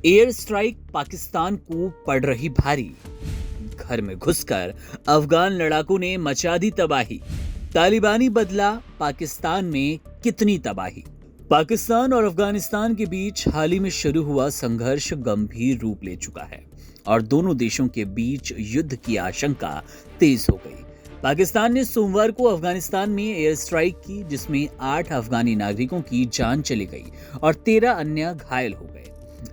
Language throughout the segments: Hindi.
एयर स्ट्राइक पाकिस्तान को पड़ रही भारी। घर में घुसकर अफगान लड़ाकों ने मचा दी तबाही। तालिबानी बदला पाकिस्तान में कितनी तबाही। पाकिस्तान और अफगानिस्तान के बीच हाल ही में शुरू हुआ संघर्ष गंभीर रूप ले चुका है और दोनों देशों के बीच युद्ध की आशंका तेज हो गई। पाकिस्तान ने सोमवार को अफगानिस्तान में एयर स्ट्राइक की, जिसमें 8 अफगानी नागरिकों की जान चली गई और 13 अन्य घायल हो गए।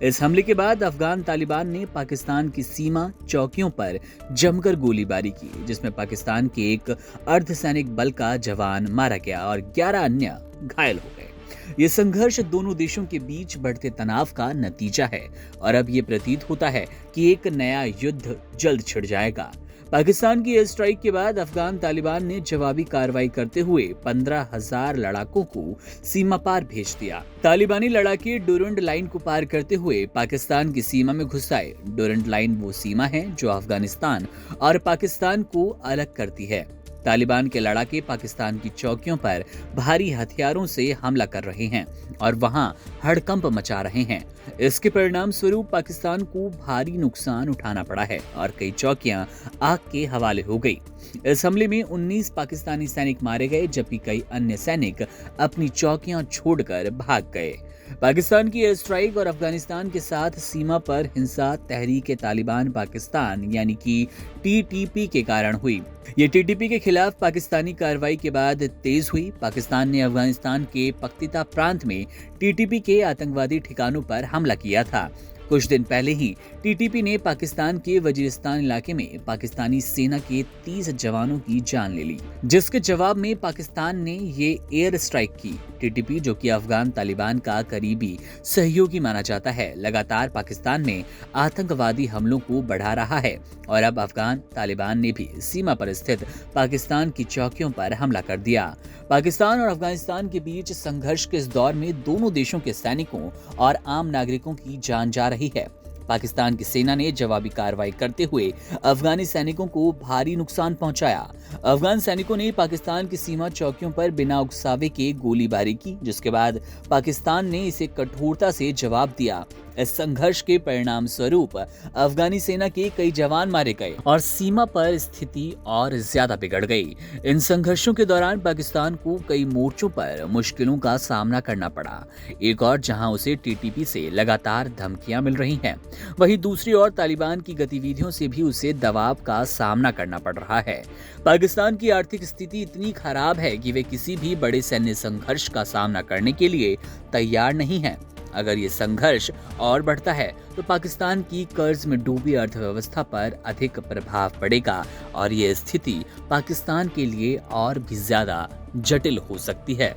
इस हमले के बाद अफगान तालिबान ने पाकिस्तान की सीमा चौकियों पर जमकर गोलीबारी की, जिसमें पाकिस्तान के एक अर्धसैनिक बल का जवान मारा गया और 11 अन्य घायल हो गए। ये संघर्ष दोनों देशों के बीच बढ़ते तनाव का नतीजा है और अब ये प्रतीत होता है कि एक नया युद्ध जल्द छिड़ जाएगा। पाकिस्तान की एयर स्ट्राइक के बाद अफगान तालिबान ने जवाबी कार्रवाई करते हुए 15,000 लड़ाकों को सीमा पार भेज दिया। तालिबानी लड़ाके डोरंड लाइन को पार करते हुए पाकिस्तान की सीमा में घुस आए। डोरंड लाइन वो सीमा है जो अफगानिस्तान और पाकिस्तान को अलग करती है। तालिबान के लड़ाके पाकिस्तान की चौकियों पर भारी हथियारों से हमला कर रहे हैं और वहां हड़कंप मचा रहे हैं। इसके परिणाम स्वरूप पाकिस्तान को भारी नुकसान उठाना पड़ा है और कई चौकियां आग के हवाले हो गई। इस हमले में 19 पाकिस्तानी सैनिक मारे गए, जबकि कई अन्य सैनिक अपनी चौकियां छोड़कर भाग गए। पाकिस्तान की एयर स्ट्राइक और अफगानिस्तान के साथ सीमा पर हिंसा तहरीक तालिबान पाकिस्तान यानी कि टीटीपी के कारण हुई। ये टीटीपी के खिलाफ पाकिस्तानी कार्रवाई के बाद तेज हुई। पाकिस्तान ने अफगानिस्तान के पख्तीता प्रांत में टीटीपी के आतंकवादी ठिकानों पर हमला किया था। कुछ दिन पहले ही टीटीपी ने पाकिस्तान के वजीरिस्तान इलाके में पाकिस्तानी सेना के 30 जवानों की जान ले ली, जिसके जवाब में पाकिस्तान ने ये एयर स्ट्राइक की। टीटीपी, जो कि अफगान तालिबान का करीबी सहयोगी माना जाता है, लगातार पाकिस्तान में आतंकवादी हमलों को बढ़ा रहा है और अब अफगान तालिबान ने भी सीमा पर स्थित पाकिस्तान की चौकियों पर हमला कर दिया। पाकिस्तान और अफगानिस्तान के बीच संघर्ष के इस दौर में दोनों देशों के सैनिकों और आम नागरिकों की जान जा रही है। पाकिस्तान की सेना ने जवाबी कार्रवाई करते हुए अफगानी सैनिकों को भारी नुकसान पहुंचाया। अफगान सैनिकों ने पाकिस्तान की सीमा चौकियों पर बिना उकसावे के गोलीबारी की, जिसके बाद पाकिस्तान ने इसे कठोरता से जवाब दिया। इस संघर्ष के परिणाम स्वरूप अफगानी सेना के कई जवान मारे गए और सीमा पर स्थिति और ज्यादा बिगड़ गई। इन संघर्षों के दौरान पाकिस्तान को कई मोर्चों पर मुश्किलों का सामना करना पड़ा। एक और जहां उसे टीटीपी से लगातार धमकियां मिल रही हैं, वहीं दूसरी ओर तालिबान की गतिविधियों से भी उसे दबाव का सामना करना पड़ रहा है। पाकिस्तान की आर्थिक स्थिति इतनी खराब है कि वे किसी भी बड़े सैन्य संघर्ष का सामना करने के लिए तैयार नहीं है। अगर ये संघर्ष और बढ़ता है तो पाकिस्तान की कर्ज में डूबी अर्थव्यवस्था पर अधिक प्रभाव पड़ेगा और ये स्थिति पाकिस्तान के लिए और भी ज्यादा जटिल हो सकती है।